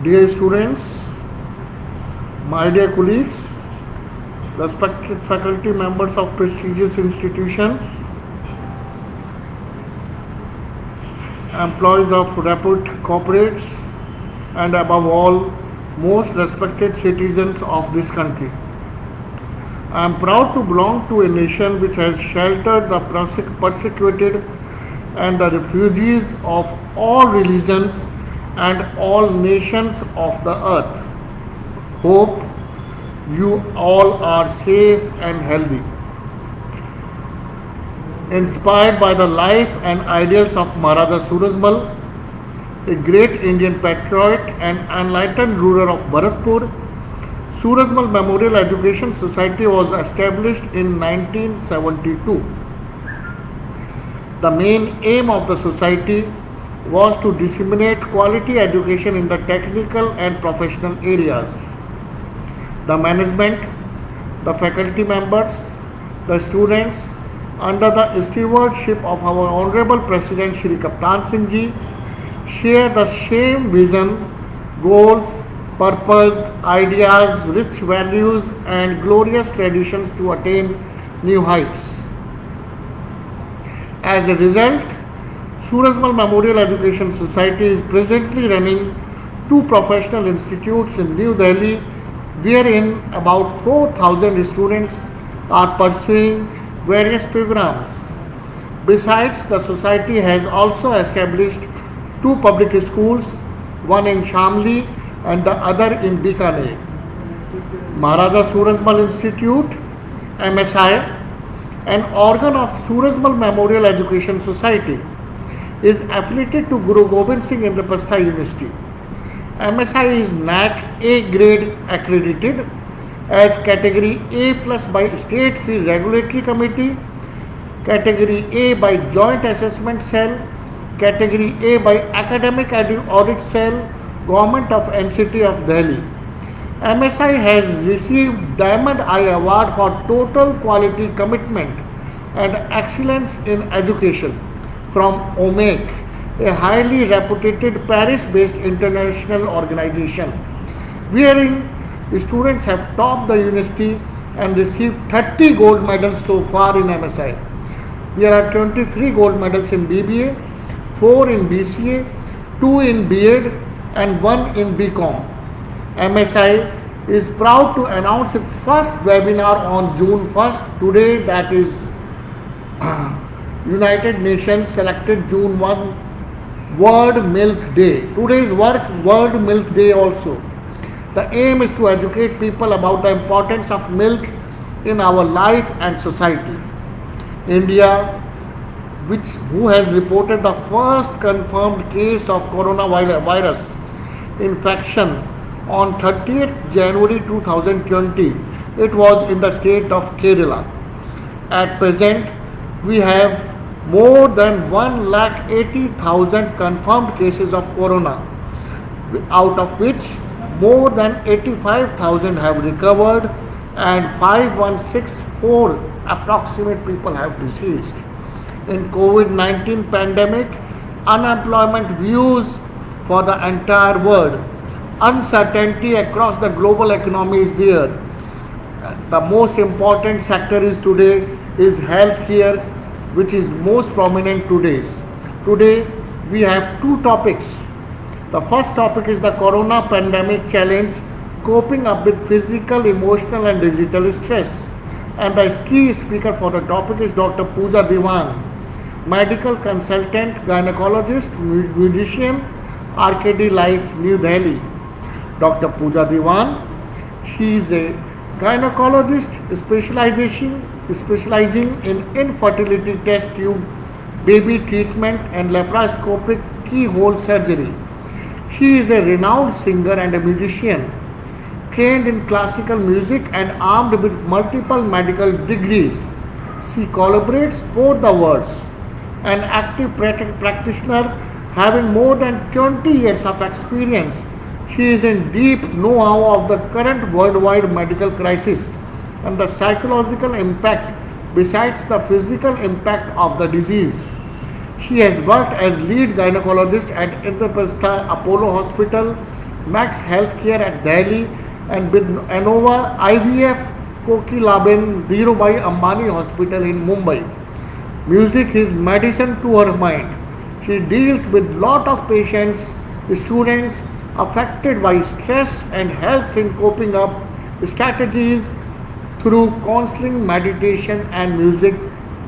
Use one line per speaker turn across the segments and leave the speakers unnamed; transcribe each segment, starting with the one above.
Dear students, my dear colleagues, respected faculty members of prestigious institutions, employees of repute corporates, and above all, most respected citizens of this country. I am proud to belong to a nation which has sheltered the persecuted and the refugees of all religions and all nations of the earth. Hope you all are safe and healthy. Inspired by the life and ideals of Maharaja Surajmal, a great Indian patriot and enlightened ruler of Bharatpur, Surajmal Memorial Education Society was established in 1972. The main aim of the society was to disseminate quality education in the technical and professional areas. The management, the faculty members, the students, under the stewardship of our Honorable President Shri Kaptan Singh Ji, share the same vision, goals, purpose, ideas, rich values, and glorious traditions to attain new heights. As a result, Surajmal Memorial Education Society is presently running two professional institutes in New Delhi, wherein about 4,000 students are pursuing various programs. Besides, the society has also established two public schools, one in Shamli and the other in Bikaner. Maharaja Surajmal Institute, MSI, an organ of Surajmal Memorial Education Society, is affiliated to Guru Gobind Singh Indraprastha University. MSI is NAC A grade accredited as Category A plus by State Fee Regulatory Committee, Category A by Joint Assessment Cell, Category A by Academic Audit Cell, Government of NCT of Delhi. MSI has received Diamond Eye Award for Total Quality Commitment and Excellence in Education from OMEC, a highly reputed Paris-based international organization, wherein students have topped the university and received 30 gold medals so far in MSI. There are 23 gold medals in BBA, 4 in BCA, 2 in B.Ed and 1 in BCom. MSI is proud to announce its first webinar on June 1st, today, that is United Nations selected June 1 World Milk Day. Today's World Milk Day also. The aim is to educate people about the importance of milk in our life and society. India, who has reported the first confirmed case of coronavirus infection on 30th January 2020, it was in the state of Kerala. At present, we have more than 1,80,000 confirmed cases of corona, out of which more than 85,000 have recovered and 5,164 approximate people have deceased. In COVID-19 pandemic, unemployment views for the entire world, uncertainty across the global economy is there. The most important sector is today is healthcare, which is most prominent today. Today we have two topics. The first topic is the Corona Pandemic Challenge, coping up with physical, emotional and digital stress. And the key speaker for the topic is Dr. Pooja Diwan, medical consultant, gynecologist, musician, RKD Life, New Delhi. Dr. Pooja Diwan, she is a gynecologist specializing in infertility test tube, baby treatment and laparoscopic keyhole surgery. She is a renowned singer and a musician, trained in classical music and armed with multiple medical degrees. She collaborates both the worlds, an active practitioner having more than 20 years of experience. She is in deep know-how of the current worldwide medical crisis and the psychological impact besides the physical impact of the disease. She has worked as lead gynecologist at Indraprastha Apollo Hospital, Max Healthcare at Delhi, and with Anova IVF Kokilaben Dhirubhai Ambani Hospital in Mumbai. Music is medicine to her mind. She deals with lot of patients, students affected by stress and helps in coping up strategies through counseling, meditation and music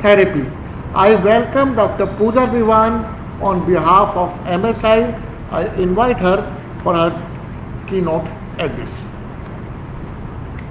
therapy. I welcome Dr. Pooja Diwan on behalf of MSI. I invite her for her keynote address.